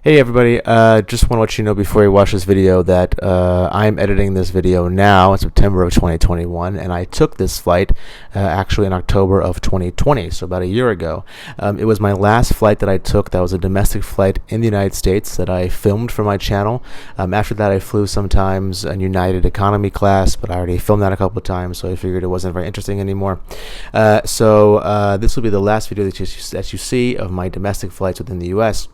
Hey everybody, just want to let you know before you watch this video that I'm editing this video now in September of 2021, and I took this flight actually in October of 2020, so about a year ago. It was my last flight that I took. That was a domestic flight in the United States that I filmed for my channel. After that I flew sometimes in United Economy class, but I already filmed that a couple of times, so I figured it wasn't very interesting anymore. So this will be the last video that you see of my domestic flights within the US.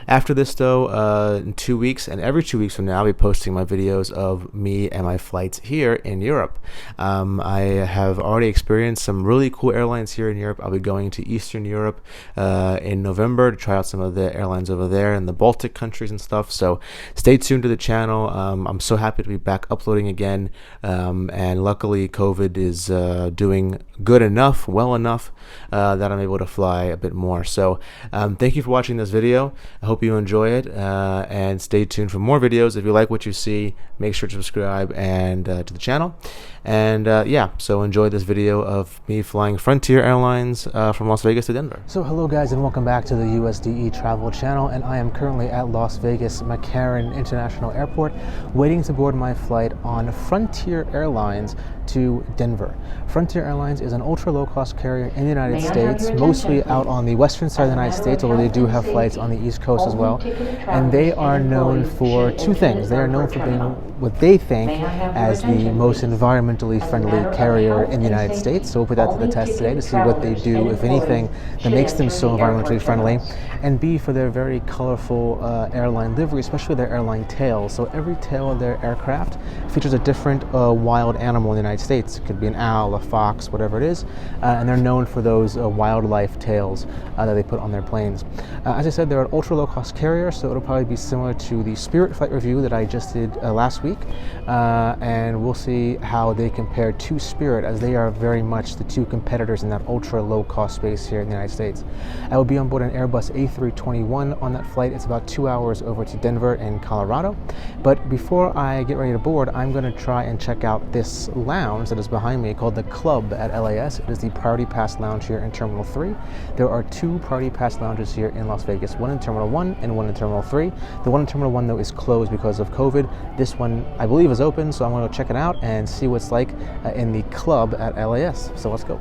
After this though, in 2 weeks and every 2 weeks from now, I'll be posting my videos of me and my flights here in Europe. I have already experienced some really cool airlines here in Europe. I'll be going to Eastern Europe in November to try out some of the airlines over there in the Baltic countries and stuff. So stay tuned to the channel. I'm so happy to be back uploading again. And luckily COVID is doing good enough, well enough that I'm able to fly a bit more. So thank you for watching this video. I hope you enjoy it, and stay tuned for more videos. If you like what you see, make sure to subscribe and to the channel. And yeah, so enjoy this video of me flying Frontier Airlines from Las Vegas to Denver. So hello guys, and welcome back to the USDE Travel Channel, and I am currently at Las Vegas McCarran International Airport waiting to board my flight on Frontier Airlines to Denver. Frontier Airlines is an ultra low-cost carrier in the United States, mostly out on the western side of the United States, although they do have flights on the East Coast as well. And they are known for two things. They are known for being what they think as the most environmentally friendly carrier in the United States. So we'll put that to the test today to see what they do, if anything, that makes them so environmentally friendly. And B, for their very colorful airline livery, especially their airline tails. So every tail of their aircraft features a different wild animal in the United States. It could be an owl, a fox, whatever it is. And they're known for those wildlife tails that they put on their planes. As I said, they're an ultra low-cost carrier, so it'll probably be similar to the Spirit flight review that I just did last week. And we'll see how they compare to Spirit, as they are very much the two competitors in that ultra low-cost space here in the United States. I will be on board an Airbus A321 on that flight. It's about 2 hours over to Denver in Colorado. But before I get ready to board, I'm going to try and check out this lounge that is behind me called the Club at LAS. It is the Priority Pass Lounge here in Terminal 3. There are two Priority Pass lounges here in Las Vegas, one in Terminal 1 and one in Terminal 3. The one in Terminal 1 though is closed because of COVID. This one I believe is open, so I'm going to check it out and see what's like in the Club at LAS. So let's go.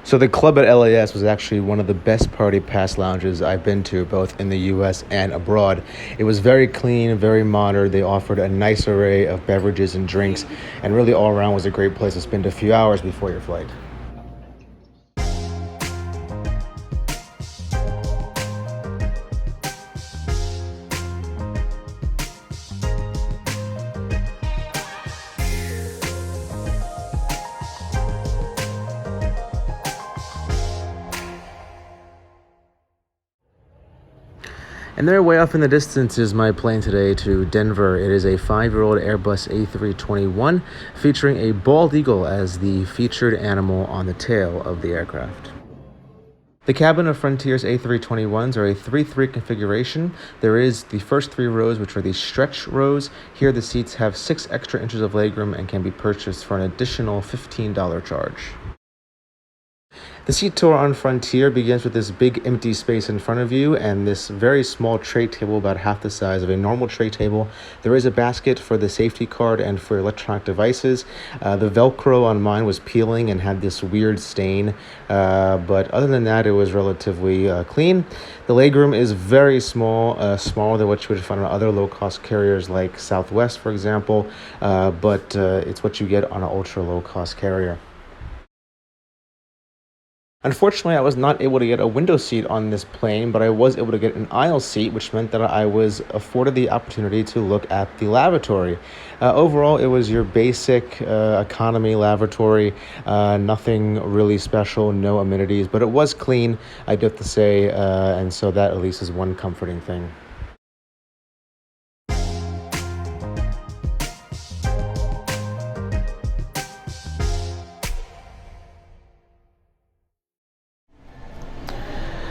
So the Club at LAS was actually one of the best Priority Pass lounges I've been to, both in the US and abroad. It was very clean, very modern. They offered a nice array of beverages and drinks, and really all around was a great place to spend a few hours before your flight. And there, way off in the distance, is my plane today to Denver. It is a 5-year-old Airbus A321 featuring a bald eagle as the featured animal on the tail of the aircraft. The cabin of Frontier's A321s are a 3-3 configuration. There is the first 3 rows, which are the stretch rows. Here the seats have 6 extra inches of legroom and can be purchased for an additional $15 charge. The seat tour on Frontier begins with this big empty space in front of you and this very small tray table about half the size of a normal tray table. There is a basket for the safety card and for electronic devices. The Velcro on mine was peeling and had this weird stain, but other than that, it was relatively clean. The legroom is very small, smaller than what you would find on other low-cost carriers like Southwest, for example, but it's what you get on an ultra low-cost carrier. Unfortunately, I was not able to get a window seat on this plane, but I was able to get an aisle seat, which meant that I was afforded the opportunity to look at the lavatory. Overall, it was your basic economy lavatory, nothing really special, no amenities, but it was clean, I do have to say, and so that at least is one comforting thing.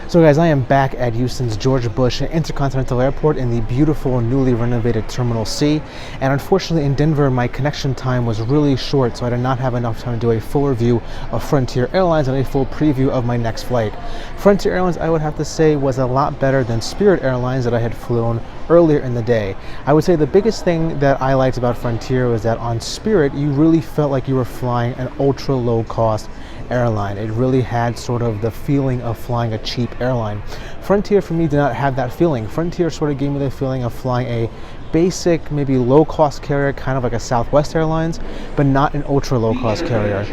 So guys, I am back at Houston's George Bush Intercontinental Airport in the beautiful newly renovated Terminal C. And unfortunately in Denver, my connection time was really short, so I did not have enough time to do a full review of Frontier Airlines and a full preview of my next flight. Frontier Airlines, I would have to say, was a lot better than Spirit Airlines that I had flown earlier in the day. I would say the biggest thing that I liked about Frontier was that on Spirit, you really felt like you were flying an ultra low cost airline. It really had sort of the feeling of flying a cheap airline. Frontier for me did not have that feeling. Frontier sort of gave me the feeling of flying a basic, maybe low-cost carrier, kind of like a Southwest Airlines, but not an ultra low-cost carrier.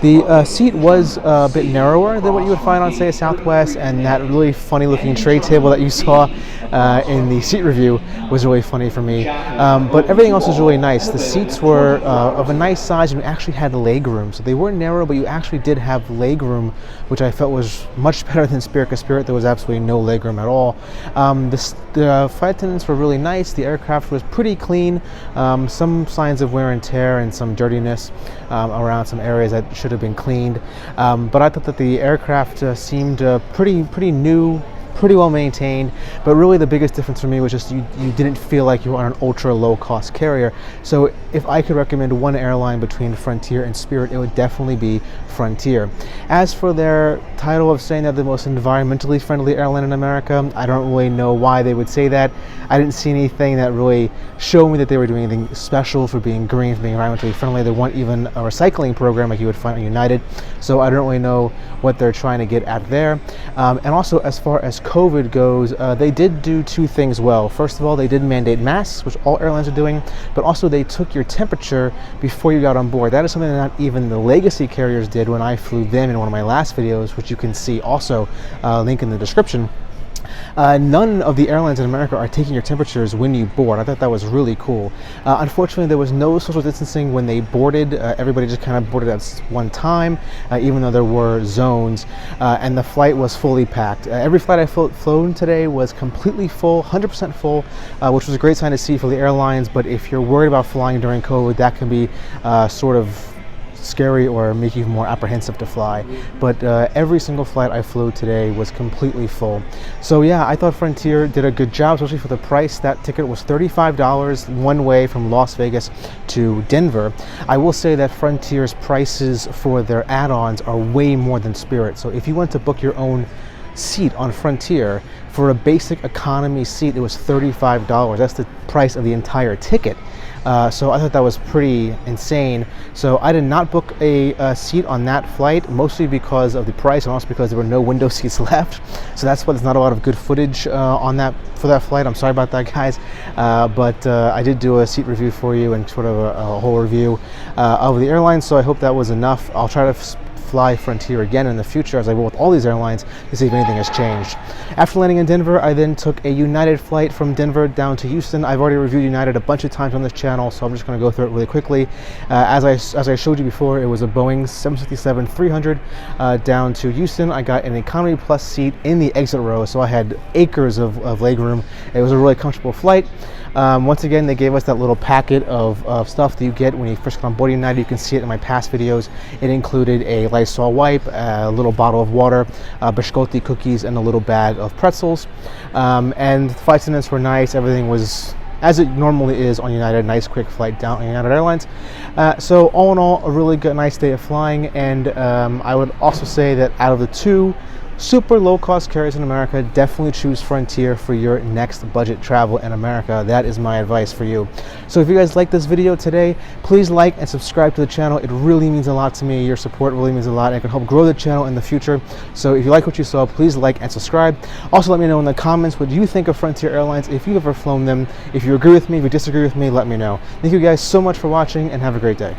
The seat was a bit narrower than what you would find on, say, a Southwest, and that really funny-looking tray table that you saw in the seat review was really funny for me. But everything else was really nice. The seats were of a nice size, and you actually had legroom. So they weren't narrow, but you actually did have legroom, which I felt was much better than Spirit, because Spirit there was absolutely no legroom at all. The flight attendants were really nice. The aircraft was pretty clean. Some signs of wear and tear and some dirtiness around some areas that should have been cleaned. But I thought that the aircraft seemed pretty new, pretty well maintained, but really the biggest difference for me was just you didn't feel like you were on an ultra low cost carrier. So if I could recommend one airline between Frontier and Spirit, it would definitely be Frontier. As for their title of saying they're the most environmentally friendly airline in America, I don't really know why they would say that. I didn't see anything that really showed me that they were doing anything special for being green, for being environmentally friendly. There weren't even a recycling program like you would find on United, so I don't really know what they're trying to get at there. And also, as far as COVID goes, they did do two things well. First of all, they did mandate masks, which all airlines are doing, but also they took your temperature before you got on board. That is something that not even the legacy carriers did when I flew them in one of my last videos, which you can see also, link in the description. None of the airlines in America are taking your temperatures when you board. I thought that was really cool. Unfortunately, there was no social distancing when they boarded. Everybody just kind of boarded at one time, even though there were zones, and the flight was fully packed. Every flight I flown today was completely full, 100% full, which was a great sign to see for the airlines. But if you're worried about flying during COVID, that can be sort of scary or make you more apprehensive to fly. But every single flight I flew today was completely full. So yeah, I thought Frontier did a good job, especially for the price. That ticket was $35 one way from Las Vegas to Denver. I will say that Frontier's prices for their add-ons are way more than Spirit. So if you want to book your own seat on Frontier for a basic economy seat, it was $35. That's the price of the entire ticket. So I thought that was pretty insane. So I did not book a seat on that flight, mostly because of the price and also because there were no window seats left. So that's why there's not a lot of good footage for that flight. I'm sorry about that, guys. But I did do a seat review for you and sort of a whole review of the airline. So I hope that was enough. I'll try to fly Frontier again in the future, as I will with all these airlines, to see if anything has changed. After landing in Denver, I then took a United flight from Denver down to Houston. I've already reviewed United a bunch of times on this channel, so I'm just going to go through it really quickly. As I showed you before, it was a Boeing 757-300 down to Houston. I got an economy plus seat in the exit row, so I had acres of legroom. It was a really comfortable flight. Once again, they gave us that little packet of stuff that you get when you first come on board United. You can see it in my past videos. It included a Lysol wipe, a little bottle of water, biscotti cookies, and a little bag of pretzels. And the flight attendants were nice. Everything was as it normally is on United. Nice quick flight down on United Airlines. So all in all, a really good, nice day of flying. And I would also say that out of the two super low-cost carriers in America, definitely choose Frontier for your next budget travel in America. That is my advice for you. So if you guys like this video today, please like and subscribe to the channel. It really means a lot to me. Your support really means a lot, and it can help grow the channel in the future. So if you like what you saw, please like and subscribe. Also, let me know in the comments what you think of Frontier Airlines, if you've ever flown them. If you agree with me, if you disagree with me, let me know. Thank you guys so much for watching, and have a great day.